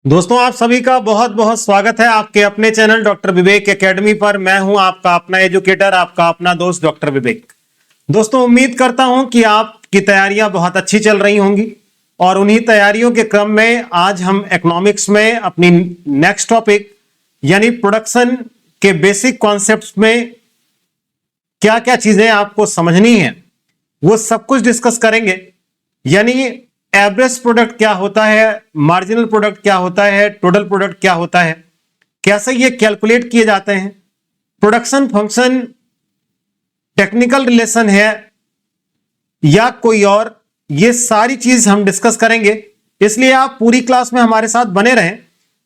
दोस्तों आप सभी का बहुत बहुत स्वागत है आपके अपने चैनल डॉक्टर विवेक एकेडमी पर। मैं हूं आपका अपना एजुकेटर, आपका अपना दोस्त डॉक्टर विवेक। दोस्तों उम्मीद करता हूं कि आपकी तैयारियां बहुत अच्छी चल रही होंगी और उन्हीं तैयारियों के क्रम में आज हम इकोनॉमिक्स में अपनी नेक्स्ट टॉपिक यानी प्रोडक्शन के बेसिक कॉन्सेप्ट्स में क्या क्या चीजें आपको समझनी है वो सब कुछ डिस्कस करेंगे। यानी एवरेज प्रोडक्ट क्या होता है, मार्जिनल प्रोडक्ट क्या होता है, टोटल प्रोडक्ट क्या होता है, कैसे ये कैलकुलेट किए जाते हैं, प्रोडक्शन फंक्शन टेक्निकल रिलेशन है या कोई और, ये सारी चीज हम डिस्कस करेंगे। इसलिए आप पूरी क्लास में हमारे साथ बने रहें,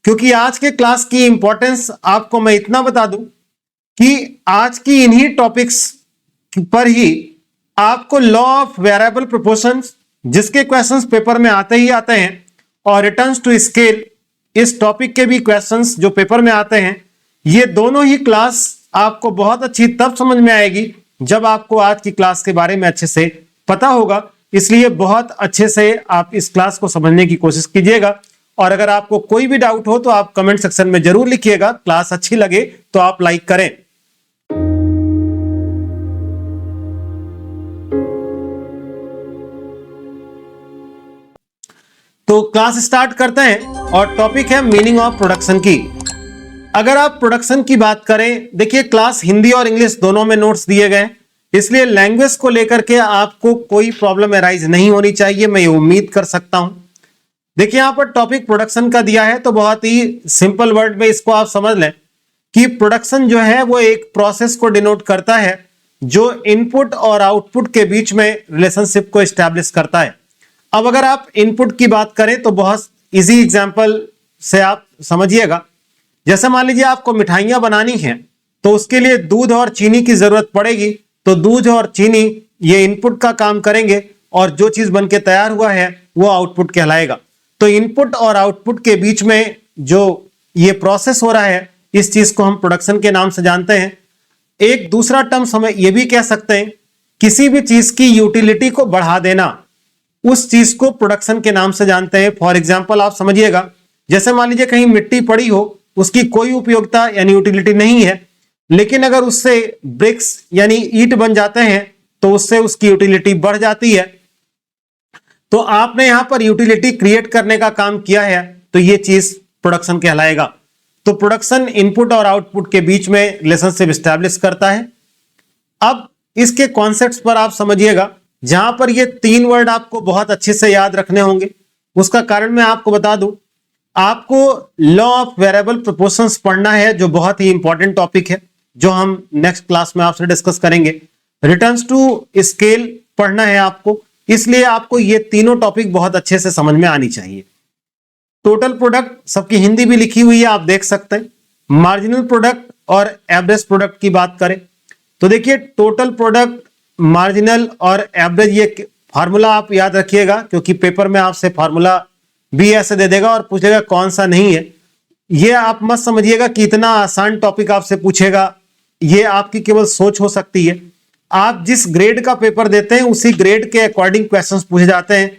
क्योंकि आज के क्लास की इंपॉर्टेंस आपको मैं इतना बता दूं कि आज की इन्हीं टॉपिक्स पर ही आपको लॉ ऑफ वेरिएबल प्रोपोर्शंस, जिसके क्वेश्चंस पेपर में आते ही आते हैं, और रिटर्न्स टू स्केल, इस टॉपिक के भी क्वेश्चंस जो पेपर में आते हैं, ये दोनों ही क्लास आपको बहुत अच्छी तब समझ में आएगी जब आपको आज की क्लास के बारे में अच्छे से पता होगा। इसलिए बहुत अच्छे से आप इस क्लास को समझने की कोशिश कीजिएगा और अगर आपको कोई भी डाउट हो तो आप कमेंट सेक्शन में जरूर लिखिएगा। क्लास अच्छी लगे तो आप लाइक करें। तो क्लास स्टार्ट करते हैं और टॉपिक है मीनिंग ऑफ प्रोडक्शन की। अगर आप प्रोडक्शन की बात करें, देखिए क्लास हिंदी और इंग्लिश दोनों में नोट्स दिए गए, इसलिए लैंग्वेज को लेकर के आपको कोई प्रॉब्लम अराइज नहीं होनी चाहिए, मैं ये उम्मीद कर सकता हूं। देखिए यहां पर टॉपिक प्रोडक्शन का दिया है, तो बहुत ही सिंपल वर्ड में इसको आप समझ लें कि प्रोडक्शन जो है वो एक प्रोसेस को डिनोट करता है जो इनपुट और आउटपुट के बीच में रिलेशनशिप को एस्टैब्लिश करता है। अब अगर आप इनपुट की बात करें तो बहुत इजी एग्जांपल से आप समझिएगा। जैसे मान लीजिए आपको मिठाइयां बनानी हैं तो उसके लिए दूध और चीनी की जरूरत पड़ेगी, तो दूध और चीनी ये इनपुट का काम करेंगे और जो चीज बनके तैयार हुआ है वो आउटपुट कहलाएगा। तो इनपुट और आउटपुट के बीच में जो ये प्रोसेस हो रहा है, इस चीज को हम प्रोडक्शन के नाम से जानते हैं। एक दूसरा टर्म समय ये भी कह सकते हैं, किसी भी चीज की यूटिलिटी को बढ़ा देना, उस चीज को प्रोडक्शन के नाम से जानते हैं। फॉर एग्जाम्पल आप समझिएगा, जैसे मान लीजिए कहीं मिट्टी पड़ी हो, उसकी कोई उपयोगिता यानी यूटिलिटी नहीं है, लेकिन अगर उससे ब्रिक्स यानी ईंट बन जाते हैं तो उससे उसकी यूटिलिटी बढ़ जाती है। तो आपने यहां पर यूटिलिटी क्रिएट करने का काम किया है, तो यह चीज प्रोडक्शन कहलाएगा। तो प्रोडक्शन इनपुट और आउटपुट के बीच में रिलेशनशिप एस्टैब्लिश करता है। अब इसके कॉन्सेप्ट्स पर आप समझिएगा, जहां पर ये तीन वर्ड आपको बहुत अच्छे से याद रखने होंगे। उसका कारण मैं आपको बता दूं, आपको लॉ ऑफ वेरिएबल प्रोपोर्शंस पढ़ना है, जो बहुत ही इंपॉर्टेंट टॉपिक है, जो हम नेक्स्ट क्लास में आपसे डिस्कस करेंगे। रिटर्न्स टू स्केल पढ़ना है आपको, इसलिए आपको ये तीनों टॉपिक बहुत अच्छे से समझ में आनी चाहिए। टोटल प्रोडक्ट सबकी हिंदी भी लिखी हुई है, आप देख सकते हैं। मार्जिनल प्रोडक्ट और एवरेज प्रोडक्ट की बात करें तो देखिए टोटल प्रोडक्ट, मार्जिनल और एवरेज, ये फार्मूला आप याद रखिएगा, क्योंकि पेपर में आपसे फार्मूला भी ऐसे दे देगा और पूछेगा कौन सा नहीं है। ये आप मत समझिएगा कि इतना आसान टॉपिक आपसे पूछेगा, ये आपकी केवल सोच हो सकती है। आप जिस ग्रेड का पेपर देते हैं उसी ग्रेड के अकॉर्डिंग क्वेश्चंस पूछे जाते हैं।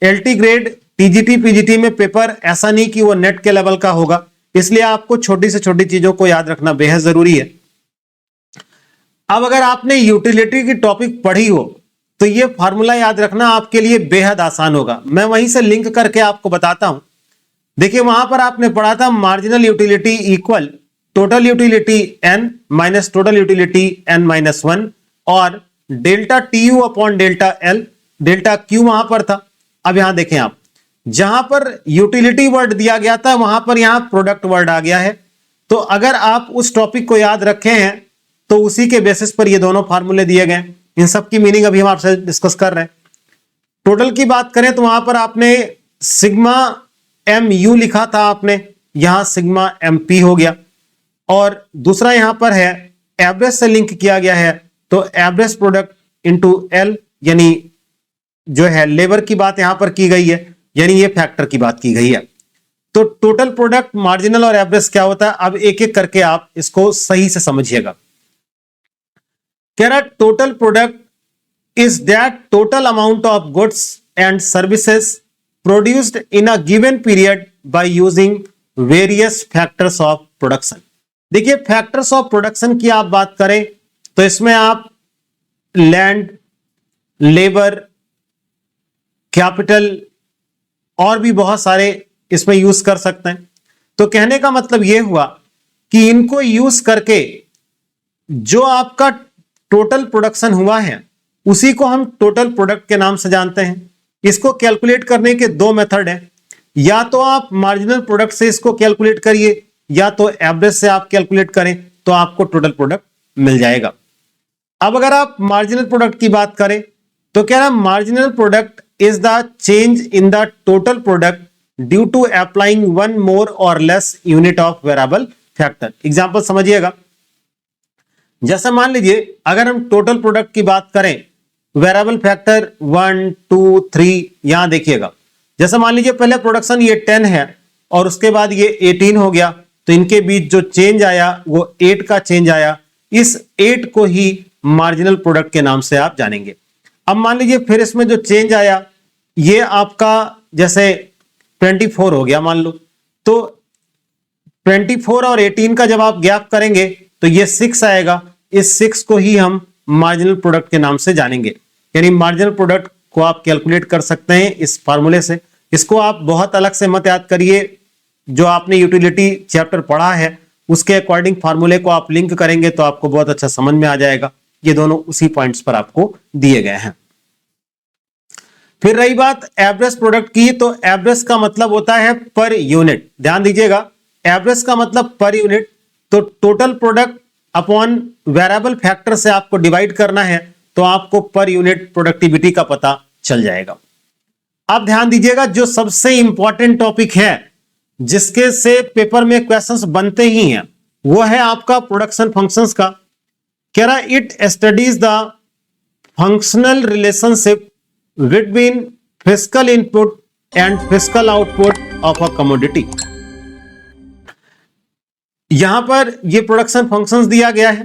एलटी ग्रेड, टीजीटी, पीजीटी में पेपर ऐसा नहीं कि वो नेट के लेवल का होगा, इसलिए आपको छोटी से छोटी चीजों को याद रखना बेहद जरूरी है। अब अगर आपने यूटिलिटी की टॉपिक पढ़ी हो तो ये फार्मूला याद रखना आपके लिए बेहद आसान होगा। मैं वहीं से लिंक करके आपको बताता हूं। देखिए वहां पर आपने पढ़ा था marginal utility equal total utility n minus total utility n minus 1 और delta TU upon delta L, delta Q वहां पर था। अब यहां देखें आप, जहां पर यूटिलिटी वर्ड दिया गया था वहां पर यहां प्रोडक्ट वर्ड आ गया है। तो अगर आप उस टॉपिक को याद रखे हैं तो उसी के बेसिस पर ये दोनों फार्मूले दिए गए। इन सब की मीनिंग अभी हम आपसे डिस्कस कर रहे हैं। टोटल की बात करें तो वहां पर आपने सिग्मा एम यू लिखा था, आपने यहां सिग्मा एम पी हो गया। और दूसरा यहां पर है एवरेज से लिंक किया गया है, तो एवरेज प्रोडक्ट इंटू एल, यानी जो है लेबर की बात यहां पर की गई है, यानी ये फैक्टर की बात की गई है। तो टोटल प्रोडक्ट, मार्जिनल और एवरेज क्या होता है, अब एक एक करके आप इसको सही से समझिएगा। कह रहा total product is that total amount of goods and services produced in a given period by using various factors of production. देखिए फैक्टर्स ऑफ प्रोडक्शन की आप बात करें तो इसमें आप लैंड, लेबर, कैपिटल और भी बहुत सारे इसमें यूज कर सकते हैं। तो कहने का मतलब यह हुआ कि इनको यूज करके जो आपका टोटल प्रोडक्शन हुआ है उसी को हम टोटल प्रोडक्ट के नाम से जानते हैं। इसको कैलकुलेट करने के दो मेथड है, या तो आप मार्जिनल प्रोडक्ट से इसको कैलकुलेट करिए या तो एवरेज से आप कैलकुलेट करें तो आपको टोटल प्रोडक्ट मिल जाएगा। अब अगर आप मार्जिनल प्रोडक्ट की बात करें तो कह रहा है marginal product is the change in the total product due to applying one more or less unit of variable factor. Example समझिएगा, जैसे मान लीजिए अगर हम टोटल प्रोडक्ट की बात करें, वेरिएबल फैक्टर 1 2 3, यहां देखिएगा जैसे मान लीजिए पहले प्रोडक्शन ये 10 है और उसके बाद ये 18 हो गया, तो इनके बीच जो चेंज आया वो 8 का चेंज आया। इस 8 को ही मार्जिनल प्रोडक्ट के नाम से आप जानेंगे। अब मान लीजिए फिर इसमें जो चेंज आया ये आपका जैसे 24 हो गया मान लो, तो 24 और 18 का जब आप गैप करेंगे तो ये 6 आएगा। इस 6 को ही हम मार्जिनल प्रोडक्ट के नाम से जानेंगे। यानी मार्जिनल प्रोडक्ट को आप कैलकुलेट कर सकते हैं इस फार्मूले से। इसको आप बहुत अलग से मत याद करिए, जो आपने यूटिलिटी चैप्टर पढ़ा है उसके अकॉर्डिंग फार्मूले को आप लिंक करेंगे तो आपको बहुत अच्छा समझ में आ जाएगा। ये दोनों उसी पॉइंट्स पर आपको दिए गए हैं। फिर रही बात एवरेज प्रोडक्ट की, तो एवरेज का मतलब होता है पर यूनिट। ध्यान दीजिएगा, एवरेज का मतलब पर यूनिट। तो total product upon variable factor से आपको डिवाइड करना है तो आपको पर यूनिट प्रोडक्टिविटी का पता चल जाएगा। अब ध्यान दीजिएगा, जो सबसे इंपॉर्टेंट टॉपिक है जिसके से पेपर में क्वेश्चंस बनते ही हैं वो है आपका प्रोडक्शन फंक्शंस का। कह रहा है it studies the functional relationship between physical input and physical output of a commodity. यहां पर ये प्रोडक्शन फंक्शंस दिया गया है,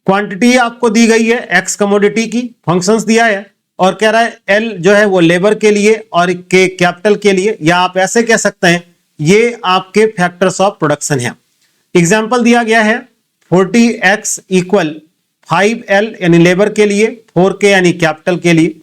क्वांटिटी आपको दी गई है एक्स कमोडिटी की, फंक्शंस दिया है और कह रहा है एल जो है वो लेबर के लिए और के कैपिटल के लिए, या आप ऐसे कह सकते हैं ये आपके फैक्टर्स ऑफ प्रोडक्शन है। एग्जांपल दिया गया है 40x इक्वल 5L यानी लेबर के लिए, 4K यानी कैपिटल के लिए।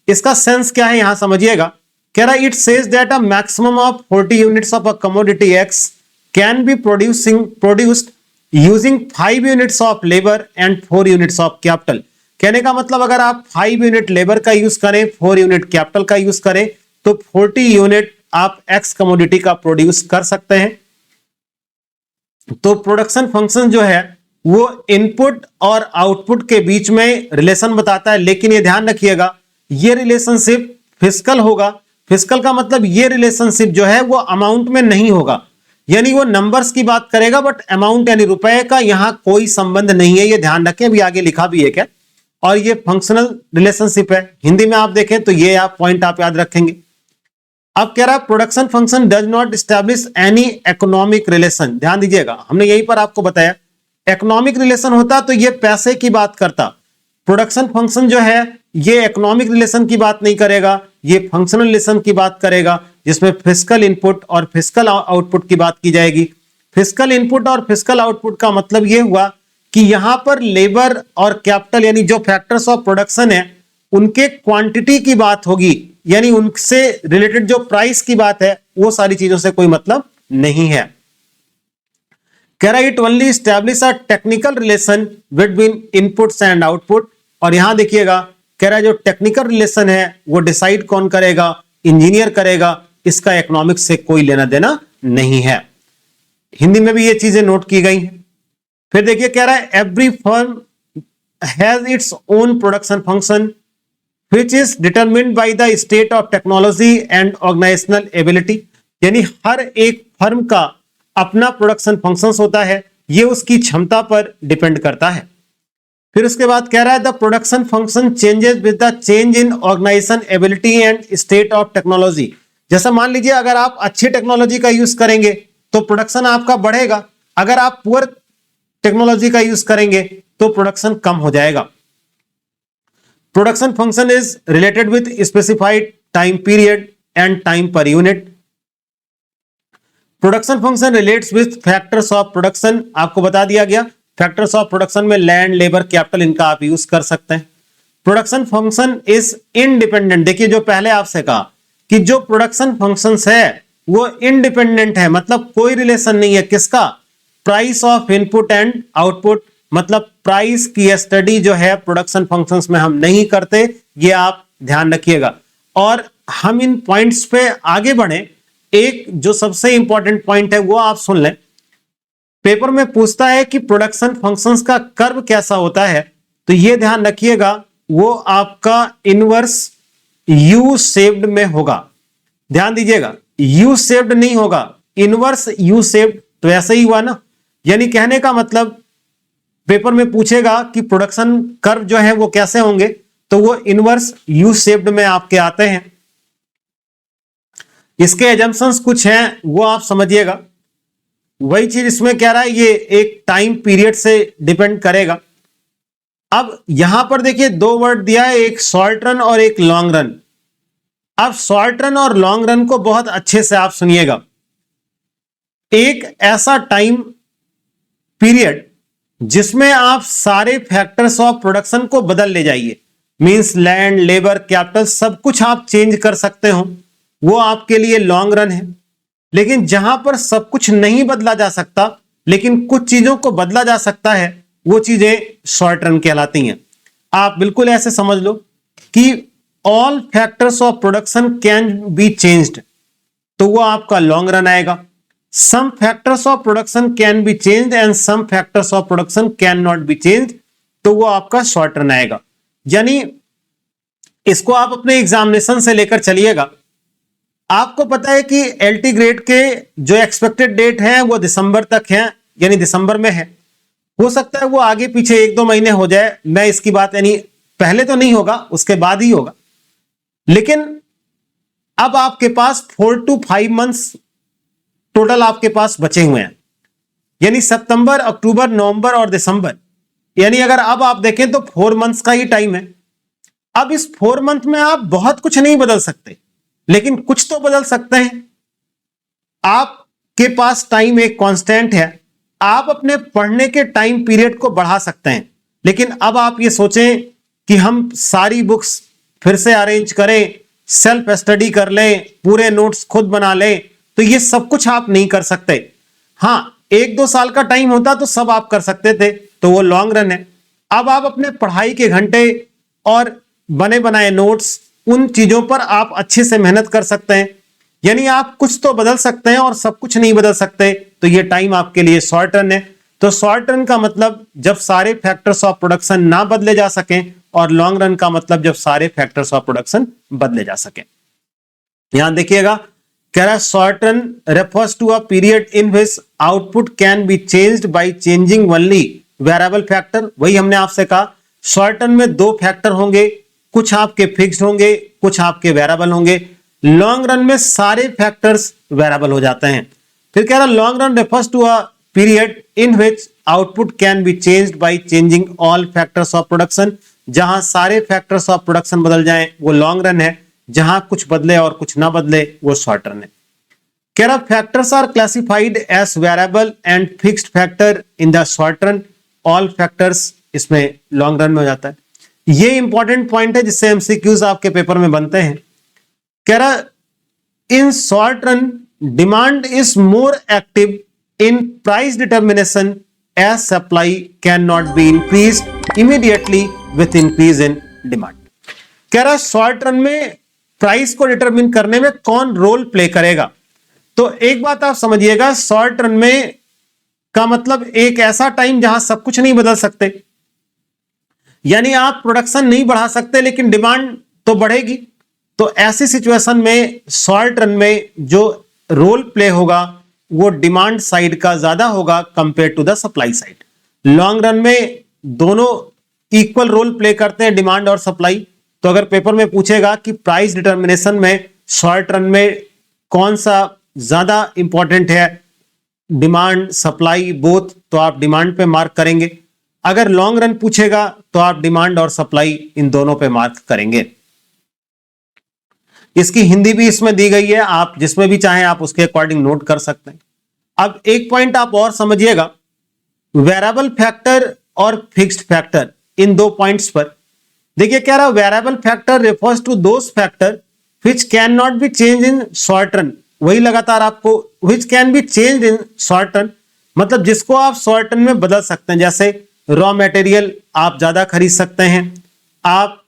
इसका सेंस क्या है यहां समझिएगा। कह रहा है it says that a maximum of 40 units of a commodity x can be produced using 5 units of labour and 4 units of capital. कहने का मतलब अगर आप 5 यूनिट लेबर का यूज करें, 4 यूनिट कैपिटल का यूज करें तो 40 यूनिट आप एक्स कमोडिटी का प्रोड्यूस कर सकते हैं। तो प्रोडक्शन फंक्शन जो है वो इनपुट और आउटपुट के बीच में रिलेशन बताता है, लेकिन ये ध्यान रखिएगा ये रिलेशनशिप फिजिकल होगा। फिजिकल का मतलब ये रिलेशनशिप जो है वो अमाउंट में नहीं होगा, यानी वो नंबर्स की बात करेगा बट अमाउंट यानी रुपए का यहां कोई संबंध नहीं है। ये ध्यान रखें, अभी आगे लिखा भी है क्या। और ये फंक्शनल रिलेशनशिप है, हिंदी में आप देखें तो ये आप पॉइंट आप याद रखेंगे। अब कह रहा है production function does not establish any economic relation. ध्यान दीजिएगा, हमने यहीं पर आपको बताया इकोनॉमिक रिलेशन होता तो ये पैसे की बात करता। प्रोडक्शन फंक्शन जो है ये इकोनॉमिक रिलेशन की बात नहीं करेगा, ये फंक्शनल रिलेशन की बात करेगा, जिसमें फिजिकल इनपुट और फिजिकल आउटपुट की बात की जाएगी। फिजिकल इनपुट और फिजिकल आउटपुट का मतलब यह हुआ कि यहां पर लेबर और कैपिटल यानी जो फैक्टर्स ऑफ प्रोडक्शन है उनके क्वांटिटी की बात होगी, यानी उनसे रिलेटेड जो प्राइस की बात है वो सारी चीजों से कोई मतलब नहीं है। कह रहा है it only establish a technical relation between inputs and output. और यहां देखिएगा कह रहा है जो टेक्निकल रिलेशन है वो डिसाइड कौन करेगा, इंजीनियर करेगा, इसका इकोनॉमिक्स से कोई लेना देना नहीं है। हिंदी में भी ये चीजें नोट की गई हैं। फिर देखिए कह रहा है every firm has its own production function which is determined by the state of technology and organizational ability। यानी हर एक फर्म का अपना प्रोडक्शन फंक्शंस होता है, ये उसकी क्षमता पर डिपेंड करता है। फिर उसके बाद कह रहा है the production function changes with the change in organisation ability and state of technology. जैसा मान लीजिए अगर आप अच्छी टेक्नोलॉजी का यूज करेंगे तो प्रोडक्शन आपका बढ़ेगा, अगर आप पुअर टेक्नोलॉजी का यूज करेंगे तो प्रोडक्शन कम हो जाएगा। Production function is related with specified time period and time per unit. Production function relates with factors of production, आपको बता दिया गया। फैक्टर्स ऑफ प्रोडक्शन में लैंड, लेबर, कैपिटल, इनका आप यूज कर सकते हैं। प्रोडक्शन फंक्शन इज इनडिपेंडेंट, देखिए जो पहले आपसे कहा कि जो प्रोडक्शन फंक्शंस है वो इनडिपेंडेंट है, मतलब कोई रिलेशन नहीं है किसका, price of input and output, मतलब प्राइस की स्टडी जो है प्रोडक्शन फंक्शंस में हम नहीं करते, ये आप ध्यान रखिएगा। और हम इन पॉइंट्स पे आगे बढ़े, एक जो सबसे इंपॉर्टेंट पॉइंट है वो आप सुन लें। पेपर में पूछता है कि प्रोडक्शन फंक्शंस का कर्व कैसा होता है, तो ये ध्यान रखिएगा वो आपका इनवर्स यू शेप्ड में होगा। ध्यान दीजिएगा, यू शेप्ड नहीं होगा, इनवर्स यू शेप्ड, तो ऐसा ही हुआ ना। यानी कहने का मतलब पेपर में पूछेगा कि प्रोडक्शन कर्व जो है वो कैसे होंगे, तो वो इनवर्स यू शेप्ड में आपके आते हैं। इसके एजम्पशंस कुछ हैं वो आप समझिएगा। वही चीज इसमें कह रहा है, ये एक टाइम पीरियड से डिपेंड करेगा। अब यहां पर देखिए दो वर्ड दिया है, एक शॉर्ट रन और एक लॉन्ग रन। अब शॉर्ट रन और लॉन्ग रन को बहुत अच्छे से आप सुनिएगा। एक ऐसा टाइम पीरियड जिसमें आप सारे फैक्टर्स ऑफ प्रोडक्शन को बदल ले जाइए, मींस लैंड, लेबर, कैपिटल, सब कुछ आप चेंज कर सकते हो, वो आपके लिए लॉन्ग रन है। लेकिन जहां पर सब कुछ नहीं बदला जा सकता लेकिन कुछ चीजों को बदला जा सकता है, वो चीजें शॉर्ट रन कहलाती हैं। आप बिल्कुल ऐसे समझ लो कि all factors of production can be changed, तो वो आपका लॉन्ग रन आएगा। Some factors of production can be changed and some factors of production can not be changed, तो वो आपका शॉर्ट रन आएगा। यानी इसको आप अपने एग्जामिनेशन से लेकर चलिएगा। आपको पता है कि एलटी ग्रेड के जो एक्सपेक्टेड डेट है वो दिसंबर तक है, यानी दिसंबर में है। हो सकता है वो आगे पीछे 1-2 महीने हो जाए, मैं इसकी बात, यानी पहले तो नहीं होगा, उसके बाद ही होगा। लेकिन अब आपके पास 4 to 5 मंथ्स टोटल आपके पास बचे हुए हैं, यानी सितंबर, अक्टूबर, नवंबर और दिसंबर, यानी अगर अब आप देखें तो 4 मंथ्स का ही टाइम है। अब इस 4 मंथ में आप बहुत कुछ नहीं बदल सकते, लेकिन कुछ तो बदल सकते हैं। आपके पास टाइम एक कांस्टेंट है, आप अपने पढ़ने के टाइम पीरियड को बढ़ा सकते हैं। लेकिन अब आप ये सोचें कि हम सारी बुक्स फिर से अरेंज करें, सेल्फ स्टडी कर लें, पूरे नोट्स खुद बना लें, तो ये सब कुछ आप नहीं कर सकते। हां, 1-2 साल का टाइम होता तो सब आप कर सकते थे, तो वो लॉन्ग रन है। अब आप अपने पढ़ाई के घंटे और बने बनाए नोट्स, उन चीजों पर आप अच्छे से मेहनत कर सकते हैं। यानी आप कुछ तो बदल सकते हैं और सब कुछ नहीं बदल सकते, तो ये टाइम आपके लिए शॉर्ट रन है। तो शॉर्ट रन का मतलब जब सारे फैक्टर्स ऑफ प्रोडक्शन ना बदले जा सकें, और लॉन्ग रन का मतलब जब सारे फैक्टर्स ऑफ प्रोडक्शन बदले जा सकें। यहां देखिएगा, कह रहा है short run refers to a period in which output can be changed by changing only variable factor. वही हमने आपसे कहा, शॉर्ट रन में 2 फैक्टर होंगे, कुछ आपके फिक्स्ड होंगे, कुछ आपके वेरिएबल होंगे। लॉन्ग रन में सारे फैक्टर्स वेरिएबल हो जाते हैं। फिर कह रहा long run refers to a period in which output can be changed by changing all factors of production. जहां सारे फैक्टर्स ऑफ प्रोडक्शन बदल जाएं वो लॉन्ग रन है, जहां कुछ बदले और कुछ ना बदले वो शॉर्ट रन है। कह रहा factors are classified as variable and fixed factor in the short run, all factors इसमें लॉन्ग रन में हो जाता है। ये इंपॉर्टेंट पॉइंट है जिससे एमसीक्यूज आपके पेपर में बनते हैं। कह रहा in short run demand is more active in price determination as supply can not be increased immediately with increase in demand. कह रहा शॉर्ट रन में प्राइस को डिटरमिन करने में कौन रोल प्ले करेगा। तो एक बात आप समझिएगा, शॉर्ट रन में का मतलब एक ऐसा टाइम जहां सब कुछ नहीं बदल सकते, यानी आप प्रोडक्शन नहीं बढ़ा सकते लेकिन डिमांड तो बढ़ेगी। तो ऐसी सिचुएशन में शॉर्ट रन में जो रोल प्ले होगा वो डिमांड साइड का ज्यादा होगा compare to the supply side. Long run में दोनों इक्वल रोल प्ले करते हैं, डिमांड और सप्लाई। तो अगर पेपर में पूछेगा कि प्राइस डिटर्मिनेशन में शॉर्ट रन में कौन सा ज्यादा इंपॉर्टेंट है, डिमांड, सप्लाई, बोथ, तो आप डिमांड पे मार्क करेंगे। अगर लॉन्ग रन पूछेगा तो आप डिमांड और सप्लाई इन दोनों पे मार्क करेंगे। इसकी हिंदी भी इसमें दी गई है, आप जिसमें भी चाहें आप उसके अकॉर्डिंग नोट कर सकते हैं। अब एक पॉइंट आप और समझिएगा, वेरिएबल फैक्टर और फिक्स्ड फैक्टर, इन दो पॉइंट्स पर देखिए क्या रहा, variable factor refers to those factor which can not be change in short run. वही लगातार आपको, which can be change in short run, मतलब जिसको आप शॉर्ट रन में बदल सकते हैं। जैसे रॉ मटेरियल आप ज्यादा खरीद सकते हैं, आप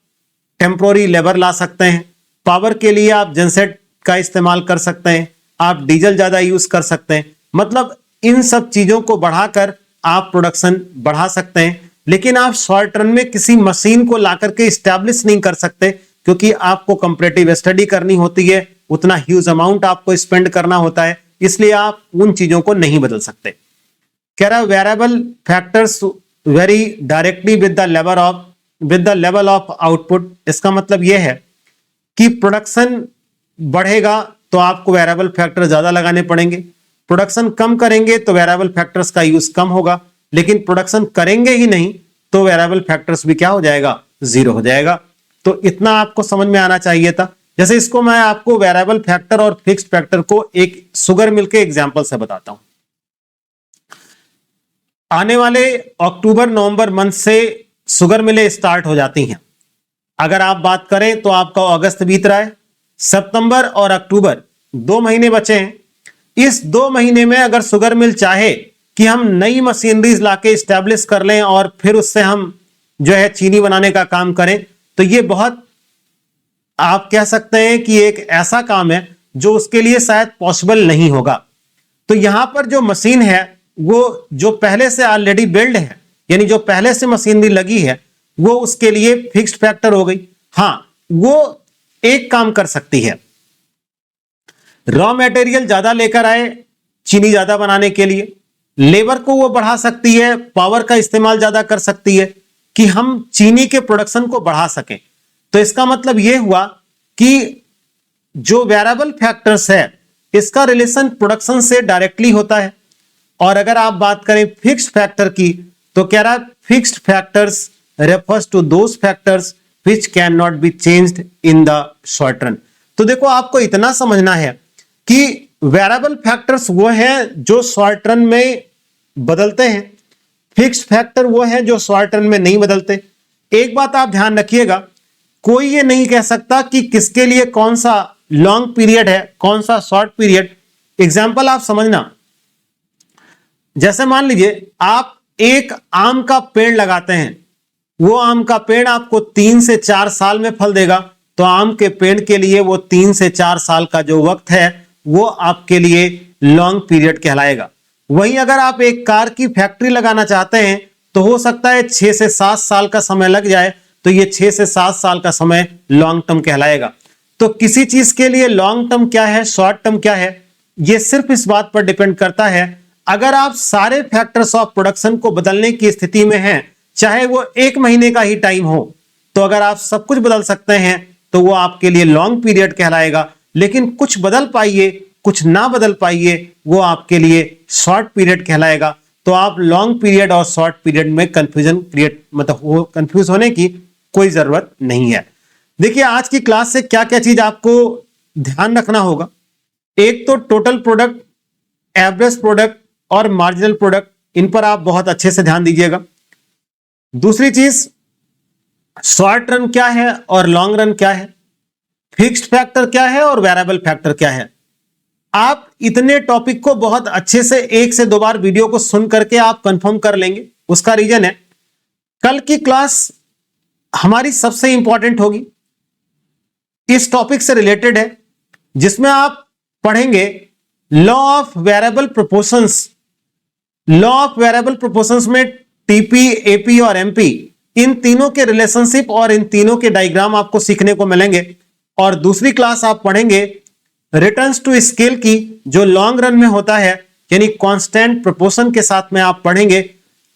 टेम्पोररी लेबर ला सकते हैं, पावर के लिए आप जनसेट का इस्तेमाल कर सकते हैं, आप डीजल ज्यादा यूज कर सकते हैं। मतलब इन सब चीजों को बढ़ाकर आप प्रोडक्शन बढ़ा सकते हैं, लेकिन आप शॉर्ट रन में किसी मशीन को ला करके स्टैब्लिश नहीं कर सकते, क्योंकि आपको कंपैरेटिव स्टडी करनी होती है, उतना ह्यूज अमाउंट आपको स्पेंड करना होता है, इसलिए आप उन चीजों को नहीं बदल सकते। कह रहा variable factors very directly with the level of output. इसका मतलब यह है कि प्रोडक्शन बढ़ेगा तो आपको वेरिएबल फैक्टर ज्यादा लगाने पड़ेंगे, प्रोडक्शन कम करेंगे तो वेरिएबल फैक्टर्स का यूज कम होगा, लेकिन प्रोडक्शन करेंगे ही नहीं तो वेरिएबल फैक्टर्स भी क्या हो जाएगा, जीरो हो जाएगा। तो इतना आपको समझ में आना चाहिए था। जैसे इसको मैं आपको वेरिएबल फैक्टर और फिक्स्ड फैक्टर को एक शुगर मिल के एग्जांपल से बताता हूं। आने वाले अक्टूबर नवंबर मंथ से शुगर मिलें स्टार्ट हो जाती हैं। अगर आप बात करें तो आपका अगस्त बीत रहा है, सितंबर और अक्टूबर 2 महीने बचे हैं। इस 2 महीने में अगर शुगर मिल चाहे कि हम नई मशीनरीज लाके स्टैब्लिश कर लें और फिर उससे हम जो है चीनी बनाने का काम करें, तो ये बहुत आप कह सकते हैं कि एक ऐसा काम है जो उसके लिए शायद पॉसिबल नहीं होगा। तो यहां पर जो मशीन है वो जो पहले से ऑलरेडी बिल्ड है, यानी जो पहले से मशीनरी लगी है, वो उसके लिए फिक्स्ड फैक्टर हो गई। हां, वो एक काम कर सकती है, रॉ मटेरियल ज्यादा लेकर आए चीनी ज्यादा बनाने के लिए, लेबर को वो बढ़ा सकती है, पावर का इस्तेमाल ज्यादा कर सकती है कि हम चीनी के प्रोडक्शन को बढ़ा सकें। तो इसका मतलब यह हुआ कि जो वेरिएबल फैक्टर्स है इसका रिलेशन प्रोडक्शन से डायरेक्टली होता है। और अगर आप बात करें फिक्स्ड फैक्टर की, तो कह रहा है fixed factors refers to those factors which can not be changed in the short run. तो देखो आपको इतना समझना है कि वेरिएबल फैक्टर्स वो हैं जो शॉर्ट रन में बदलते हैं, फिक्स्ड फैक्टर वो हैं जो शॉर्ट रन में नहीं बदलते। एक बात आप ध्यान रखिएगा, कोई ये नहीं कह सकता कि किसके लिए कौन सा लॉन्ग पीरियड है, कौन सा शॉर्ट पीरियड। एग्जाम्पल आप समझना, जैसे मान लीजिए आप एक आम का पेड़ लगाते हैं, वो आम का पेड़ आपको 3 से 4 साल में फल देगा, तो आम के पेड़ के लिए वो 3 से 4 साल का जो वक्त है वो आपके लिए लॉन्ग पीरियड कहलाएगा। वहीं अगर आप एक कार की फैक्ट्री लगाना चाहते हैं तो हो सकता है 6 से 7 साल का समय लग जाए, तो ये 6 से 7 साल का समय लॉन्ग टर्म कहलाएगा। तो किसी चीज के लिए लॉन्ग टर्म क्या है, शॉर्ट टर्म क्या है, ये सिर्फ इस बात पर डिपेंड करता है, अगर आप सारे फैक्टर्स ऑफ प्रोडक्शन को बदलने की स्थिति में हैं, चाहे वो 1 महीने का ही टाइम हो, तो अगर आप सब कुछ बदल सकते हैं तो वो आपके लिए लॉन्ग पीरियड कहलाएगा। लेकिन कुछ बदल पाइए, कुछ ना बदल पाइए, वो आपके लिए शॉर्ट पीरियड कहलाएगा। तो आप लॉन्ग पीरियड और शॉर्ट पीरियड में कंफ्यूजन क्रिएट, मतलब वो कंफ्यूज होने की कोई जरूरत नहीं है। देखिए आज की क्लास से क्या क्या चीज आपको ध्यान रखना होगा। एक तो टोटल प्रोडक्ट, एवरेज प्रोडक्ट और मार्जिनल प्रोडक्ट, इन पर आप बहुत अच्छे से ध्यान दीजिएगा। दूसरी चीज, शॉर्ट रन क्या है और लॉन्ग रन क्या है, फिक्स्ड फैक्टर क्या है और वेरिएबल फैक्टर क्या है। आप इतने टॉपिक को बहुत अच्छे से 1 से 2 बार वीडियो को सुन करके आप कंफर्म कर लेंगे। उसका रीजन है, कल की क्लास हमारी सबसे इंपॉर्टेंट होगी, इस टॉपिक से रिलेटेड है, जिसमें आप पढ़ेंगे law of variable proportions. Law of variable proportions में टीपी, एपी और एमपी, इन तीनों के रिलेशनशिप और इन तीनों के डायग्राम आपको सीखने को मिलेंगे। और दूसरी क्लास आप पढ़ेंगे रिटर्न्स टू स्केल की, जो लॉन्ग रन में होता है, यानी कांस्टेंट प्रोपोर्शन के साथ में आप पढ़ेंगे।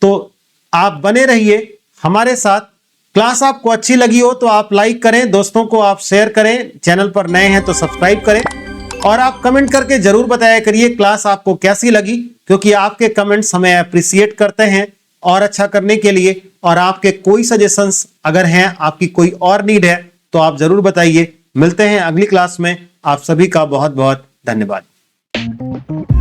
तो आप बने रहिए हमारे साथ। क्लास आपको अच्छी लगी हो तो आप लाइक करें, दोस्तों को आप शेयर करें, चैनल पर नए हैं तो सब्सक्राइब करें, और आप कमेंट करके जरूर बताया करिए क्लास आपको कैसी लगी, क्योंकि आपके कमेंट्स हमें अप्रिशिएट करते हैं और अच्छा करने के लिए। और आपके कोई सजेशंस अगर हैं, आपकी कोई और नीड है, तो आप जरूर बताइए। मिलते हैं अगली क्लास में। आप सभी का बहुत बहुत धन्यवाद।